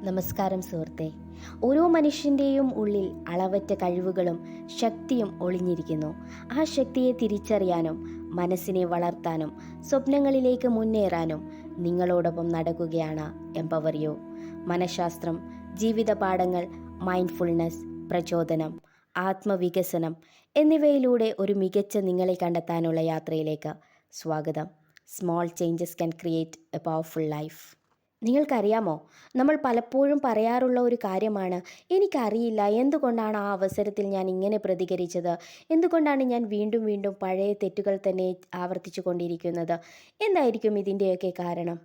നമസ്കാരം സുഹൃത്തെ. ഓരോ മനുഷ്യൻ്റെയും ഉള്ളിൽ അളവറ്റ കഴിവുകളും ശക്തിയും ഒളിഞ്ഞിരിക്കുന്നു. ആ ശക്തിയെ തിരിച്ചറിയാനും മനസ്സിനെ വളർത്താനും സ്വപ്നങ്ങളിലേക്ക് മുന്നേറാനും നിങ്ങളോടൊപ്പം നടക്കുകയാണ് എംപവർ യു. മനഃശാസ്ത്രം, ജീവിത പാഠങ്ങൾ, മൈൻഡ്ഫുൾനെസ്, പ്രചോദനം, ആത്മവികസനം എന്നിവയിലൂടെ ഒരു മികച്ച നിങ്ങളെ കണ്ടെത്താനുള്ള യാത്രയിലേക്ക് സ്വാഗതം. Small changes can create A powerful life. നിങ്ങൾക്കറിയാമോ, നമ്മൾ പലപ്പോഴും പറയാറുള്ള ഒരു കാര്യമാണ്, എനിക്കറിയില്ല എന്തുകൊണ്ടാണ് ആ അവസരത്തിൽ ഞാൻ ഇങ്ങനെ പ്രതികരിച്ചത്, എന്തുകൊണ്ടാണ് ഞാൻ വീണ്ടും വീണ്ടും പഴയ തെറ്റുകൾ തന്നെ ആവർത്തിച്ചു കൊണ്ടിരിക്കുന്നത്, എന്തായിരിക്കും ഇതിൻ്റെയൊക്കെ കാരണം.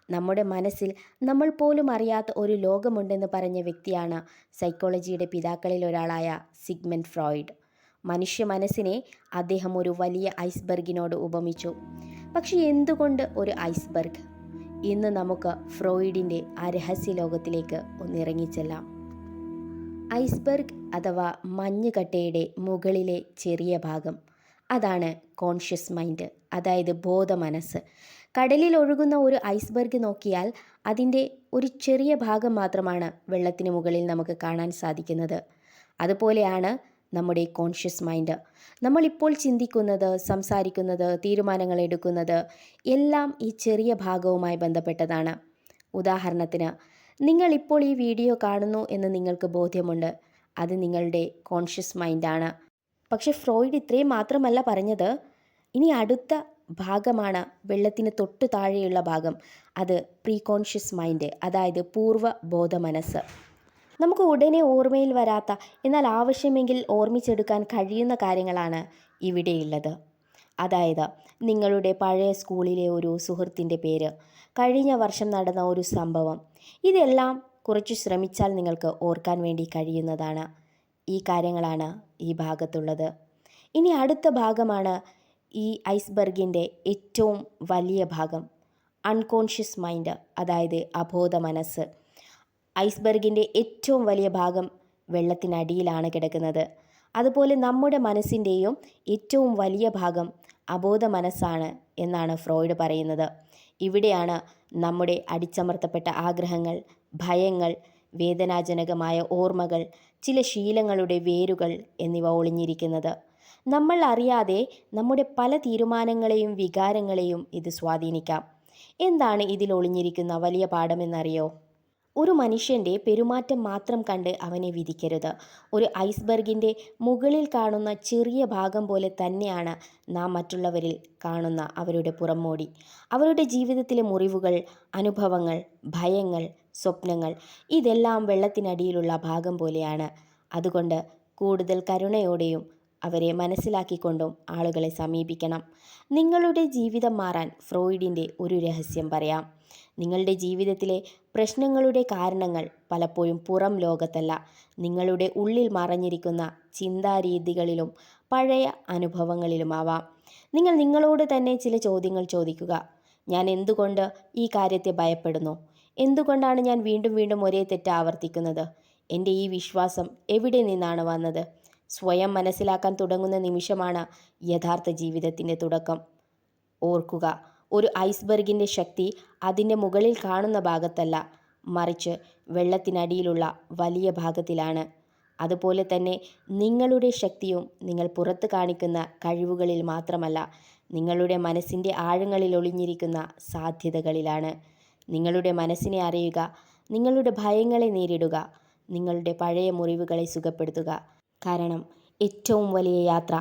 നമ്മുടെ മനസ്സിൽ നമ്മൾ പോലും അറിയാത്ത ഒരു ലോകമുണ്ടെന്ന് പറഞ്ഞ വ്യക്തിയാണ് സൈക്കോളജിയുടെ പിതാക്കളിൽ ഒരാളായ സിഗ്മണ്ട് ഫ്രോയിഡ്. മനുഷ്യ മനസ്സിനെ അദ്ദേഹം ഒരു വലിയ ഐസ്ബർഗിനോട് ഉപമിച്ചു. പക്ഷേ എന്തുകൊണ്ട് ഒരു ഐസ്ബർഗ്? ഇന്ന് നമുക്ക് ഫ്രോയിഡിൻ്റെ ആ രഹസ്യ ലോകത്തിലേക്ക് ഒന്നിറങ്ങിച്ചെല്ലാം. ഐസ്ബർഗ് അഥവാ മഞ്ഞുകട്ടയുടെ മുകളിലെ ചെറിയ ഭാഗം, അതാണ് കോൺഷ്യസ് മൈൻഡ്, അതായത് ബോധമനസ്സ്. കടലിൽ ഒഴുകുന്ന ഒരു ഐസ്ബർഗ് നോക്കിയാൽ അതിൻ്റെ ഒരു ചെറിയ ഭാഗം മാത്രമാണ് വെള്ളത്തിന് മുകളിൽ നമുക്ക് കാണാൻ സാധിക്കുന്നത്. അതുപോലെയാണ് നമ്മുടെ കോൺഷ്യസ് മൈൻഡ്. നമ്മളിപ്പോൾ ചിന്തിക്കുന്നത്, സംസാരിക്കുന്നത്, തീരുമാനങ്ങൾ എടുക്കുന്നത് എല്ലാം ഈ ചെറിയ ഭാഗവുമായി ബന്ധപ്പെട്ടതാണ്. ഉദാഹരണത്തിന്, നിങ്ങളിപ്പോൾ ഈ വീഡിയോ കാണുന്നു എന്ന് നിങ്ങൾക്ക് ബോധ്യമുണ്ട്, അത് നിങ്ങളുടെ കോൺഷ്യസ് മൈൻഡാണ്. പക്ഷെ ഫ്രോയിഡ് ഇത്രയും മാത്രമല്ല പറഞ്ഞത്. ഇനി അടുത്ത ഭാഗമാണ് വെള്ളത്തിന് തൊട്ടു താഴെയുള്ള ഭാഗം, അത് പ്രീ കോൺഷ്യസ് മൈൻഡ്, അതായത് പൂർവ്വ ബോധമനസ്സ്. നമുക്ക് ഉടനെ ഓർമ്മയിൽ വരാത്ത, എന്നാൽ ആവശ്യമെങ്കിൽ ഓർമ്മിച്ചെടുക്കാൻ കഴിയുന്ന കാര്യങ്ങളാണ് ഇവിടെയുള്ളത്. അതായത് നിങ്ങളുടെ പഴയ സ്കൂളിലെ ഒരു സുഹൃത്തിൻ്റെ പേര്, കഴിഞ്ഞ വർഷം നടന്ന ഒരു സംഭവം, ഇതെല്ലാം കുറച്ച് ശ്രമിച്ചാൽ നിങ്ങൾക്ക് ഓർക്കാൻ വേണ്ടി കഴിയുന്നതാണ്. ഈ കാര്യങ്ങളാണ് ഈ ഭാഗത്തുള്ളത്. ഇനി അടുത്ത ഭാഗമാണ് ഈ ഐസ്ബർഗിൻ്റെ ഏറ്റവും വലിയ ഭാഗം, അൺകോൺഷ്യസ് മൈൻഡ്, അതായത് അബോധ മനസ്സ്. ഐസ്ബർഗിൻ്റെ ഏറ്റവും വലിയ ഭാഗം വെള്ളത്തിനടിയിലാണ് കിടക്കുന്നത്. അതുപോലെ നമ്മുടെ മനസ്സിൻ്റെയും ഏറ്റവും വലിയ ഭാഗം അബോധ മനസ്സാണ് എന്നാണ് ഫ്രോയിഡ് പറയുന്നത്. ഇവിടെയാണ് നമ്മുടെ അടിച്ചമർത്തപ്പെട്ട ആഗ്രഹങ്ങൾ, ഭയങ്ങൾ, വേദനാജനകമായ ഓർമ്മകൾ, ചില ശീലങ്ങളുടെ വേരുകൾ എന്നിവ ഒളിഞ്ഞിരിക്കുന്നത്. നമ്മൾ അറിയാതെ നമ്മുടെ പല തീരുമാനങ്ങളെയും വികാരങ്ങളെയും ഇത് സ്വാധീനിക്കാം. എന്താണ് ഇതിൽ ഒളിഞ്ഞിരിക്കുന്ന വലിയ പാഠമെന്നറിയോ? ഒരു മനുഷ്യൻ്റെ പെരുമാറ്റം മാത്രം കണ്ട് അവനെ വിധിക്കരുത്. ഒരു ഐസ്ബർഗിൻ്റെ മുകളിൽ കാണുന്ന ചെറിയ ഭാഗം പോലെ തന്നെയാണ് നാം മറ്റുള്ളവരിൽ കാണുന്ന അവരുടെ പുറംമോടി. അവരുടെ ജീവിതത്തിലെ മുറിവുകൾ, അനുഭവങ്ങൾ, ഭയങ്ങൾ, സ്വപ്നങ്ങൾ, ഇതെല്ലാം വെള്ളത്തിനടിയിലുള്ള ഭാഗം പോലെയാണ്. അതുകൊണ്ട് കൂടുതൽ കരുണയോടെയും അവരെ മനസ്സിലാക്കിക്കൊണ്ടും ആളുകളെ സമീപിക്കണം. നിങ്ങളുടെ ജീവിതം മാറാൻ ഫ്രോയിഡിൻ്റെ ഒരു രഹസ്യം പറയാം. നിങ്ങളുടെ ജീവിതത്തിലെ പ്രശ്നങ്ങളുടെ കാരണങ്ങൾ പലപ്പോഴും പുറം ലോകത്തല്ല, നിങ്ങളുടെ ഉള്ളിൽ മറഞ്ഞിരിക്കുന്ന ചിന്താരീതികളിലും പഴയ അനുഭവങ്ങളിലുമാവാം. നിങ്ങൾ നിങ്ങളോട് തന്നെ ചില ചോദ്യങ്ങൾ ചോദിക്കുക. ഞാൻ എന്തുകൊണ്ട് ഈ കാര്യത്തെ ഭയപ്പെടുന്നു? എന്തുകൊണ്ടാണ് ഞാൻ വീണ്ടും വീണ്ടും ഒരേ തെറ്റ് ആവർത്തിക്കുന്നത്? എൻ്റെ ഈ വിശ്വാസം എവിടെ നിന്നാണ് വന്നത്? സ്വയം മനസ്സിലാക്കാൻ തുടങ്ങുന്ന നിമിഷമാണ് യഥാർത്ഥ ജീവിതത്തിൻ്റെ തുടക്കം. ഓർക്കുക, ഒരു ഐസ്ബർഗിൻ്റെ ശക്തി അതിൻ്റെ മുകളിൽ കാണുന്ന ഭാഗത്തല്ല, മറിച്ച് വെള്ളത്തിനടിയിലുള്ള വലിയ ഭാഗത്തിലാണ്. അതുപോലെ തന്നെ നിങ്ങളുടെ ശക്തിയും നിങ്ങൾ പുറത്ത് കാണിക്കുന്ന കഴിവുകളിൽ മാത്രമല്ല, നിങ്ങളുടെ മനസ്സിൻ്റെ ആഴങ്ങളിൽ ഒളിഞ്ഞിരിക്കുന്ന സാധ്യതകളിലാണ്. നിങ്ങളുടെ മനസ്സിനെ അറിയുക, നിങ്ങളുടെ ഭയങ്ങളെ നേരിടുക, നിങ്ങളുടെ പഴയ മുറിവുകളെ സുഖപ്പെടുത്തുക. കാരണം ഏറ്റവും വലിയ യാത്ര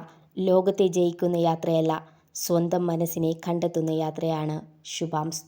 ലോകത്തെ ജയിക്കുന്ന യാത്രയല്ല, സ്വന്തം മനസ്സിനെ കണ്ടെത്തുന്ന യാത്രയാണ്. ശുഭാംസ്തു.